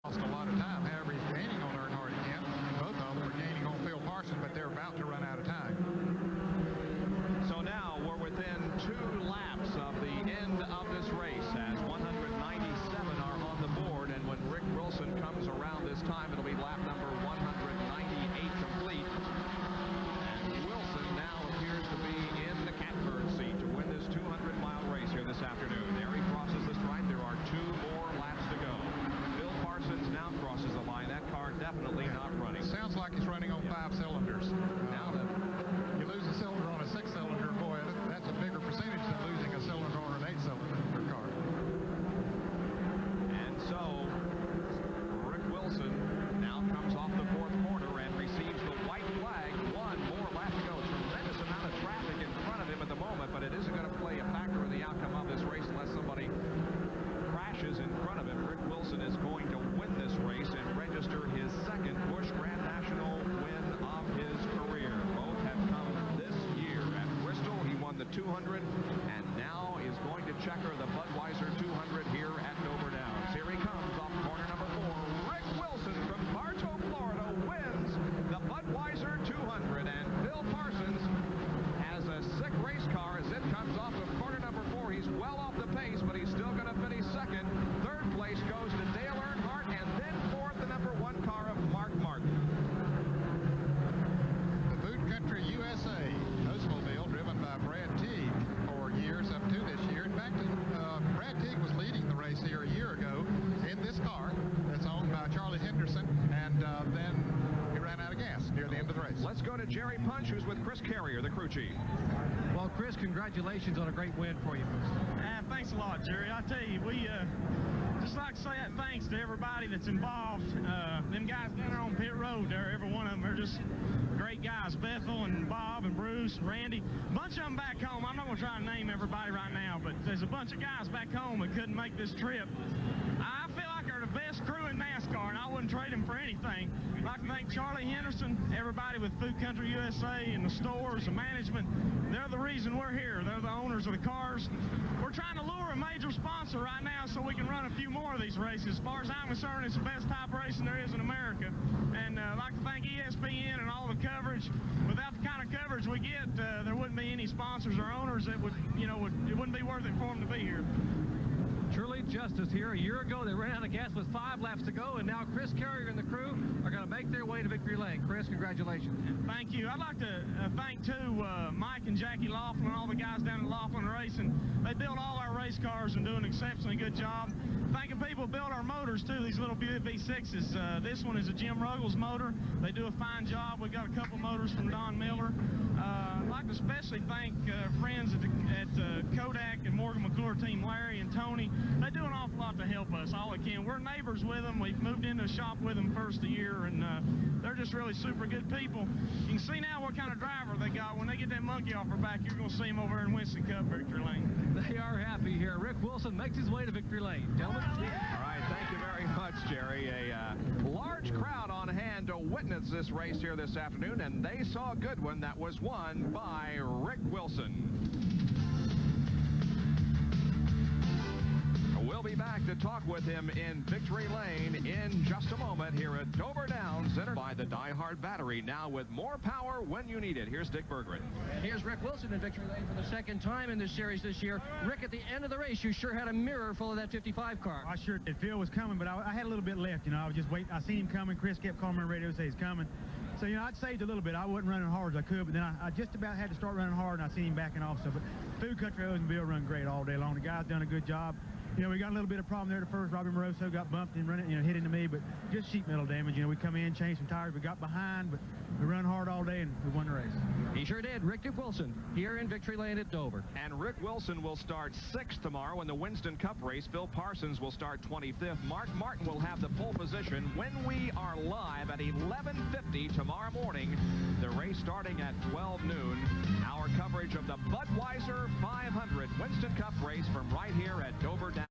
lost a lot of time. However, he's gaining on Earnhardt again. Both of them are gaining on Phil Parsons, but they're about to run out of time. So now we're within 2 laps of the end of this race as 197 are on the board, and when Rick Wilson comes around this time, it'll be lap number 198 complete. And Wilson now appears to be in the catbird seat to win this 200-mile race here this afternoon. There he crosses the stripe. There are 2 more laps to go. Phil Parsons now crosses the line. That car definitely not running. Sounds like he's running on 5 cylinders. Now you lose a cylinder on a 6-cylinder, boy, that's a bigger percentage than losing a cylinder on an 8-cylinder car. And so Rick Wilson now comes off the 4th corner and receives the white flag. 1 more lap to go. Tremendous amount of traffic in front of him at the moment, but it isn't going to play a factor in the outcome of this race unless somebody crashes in front of him. Rick Wilson is going to win this race and register his 2nd Busch Grand National win of his career. Both have come this year at Bristol. He won the 200 and now is going to checker the Budweiser 200 here at Dover Downs. Here he comes off corner number 4. Rick Wilson from Bartow, Florida wins the Budweiser 200, and Phil Parsons has a sick race car as it comes off of corner number 4. He's well off the pace, but he's still going to finish 2nd. 3rd place goes to Dale Earnhardt, and then 4th, the number 1 car of Mark Martin. The Boot Country U.S.A. Oldsmobile, driven by Brad Teague for years up to this year. In fact, Brad Teague was leading the race here a year ago in this car that's owned by Charlie Henderson, and then he ran out of gas near the end of the race. Let's go to Jerry Punch, who's with Chris Carrier, the crew chief. Well, Chris, congratulations on a great win for you. Thanks a lot, Jerry. I tell you, we just like to say that thanks to everybody that's involved. Them guys down there on pit road there, every one of them, they're just great guys. Bethel and Bob and Bruce and Randy. A bunch of them back home. I'm not going to try to name everybody right now, but there's a bunch of guys back home that couldn't make this trip. I feel like they're the best crew in NASCAR, and I wouldn't trade them for anything. I'd like to thank Charlie Henderson, everybody with Food Country USA and the stores, the management. They're the reason we're here. They're the owners of the cars. We're trying to lure a major sponsor right now so we can run a few more of these races. As far as I'm concerned, it's the best type racing there is in America. And I'd like to thank ESPN and all the coverage. Without the kind of coverage we get, there wouldn't be any sponsors or owners that would, it wouldn't be worth it for them to be here. Truly justice here. A year ago, they ran out of gas with 5 laps to go, and now Chris Carrier and the crew are going to make their way to victory lane. Chris, congratulations. Thank you. I'd like to thank, too, Mike and Jackie Laughlin, all the guys down at Laughlin Racing. They build all our race cars and do an exceptionally good job. Thanking people who build our motors, too, these little V6s. This one is a Jim Ruggles motor. They do a fine job. We've got a couple motors from Don Miller. I'd like to especially thank friends at Kodak and Morgan McClure team, Larry and Tony. They do an awful lot to help us, all they can. We're neighbors with them. We've moved into a shop with them first a year, and they're just really super good people. You can see now what kind of driver they got. When they get that monkey off her back, you're going to see them over in Winston Cup victory lane. They are happy here. Rick Wilson makes his way to victory lane. Gentlemen. All right, thank you very much, Jerry. A large crowd on hand to witness this race here this afternoon, and they saw a good one that was won by Rick Wilson. We'll be back to talk with him in victory lane in just a moment here at Dover Downs, centered by the Die Hard battery, now with more power when you need it. Here's Dick Berggren. Here's Rick Wilson in victory lane for the 2nd time in this series this year. Rick, at the end of the race, you sure had a mirror full of that 55 car. I sure did. Phil was coming, but I had a little bit left. I was just waiting. I seen him coming. Chris kept calling me on the radio, say he's coming. So, I'd saved a little bit. I wasn't running hard as I could, but then I just about had to start running hard, and I seen him backing off. So, but Food Country Oldsmobile run great all day long. The guy's done a good job. We got a little bit of problem there at first. Robbie Moroso got bumped and hit into me, but just sheet metal damage. We come in, changed some tires, we got behind, but we run hard all day and we won the race. He sure did. Rick Wilson here in victory lane at Dover. And Rick Wilson will start 6th tomorrow in the Winston Cup race. Phil Parsons will start 25th. Mark Martin will have the pole position when we are live at 11:50 tomorrow morning. The race starting at 12 noon. Our coverage of the Budweiser 500 Winston Cup race from right here at Dover Downs.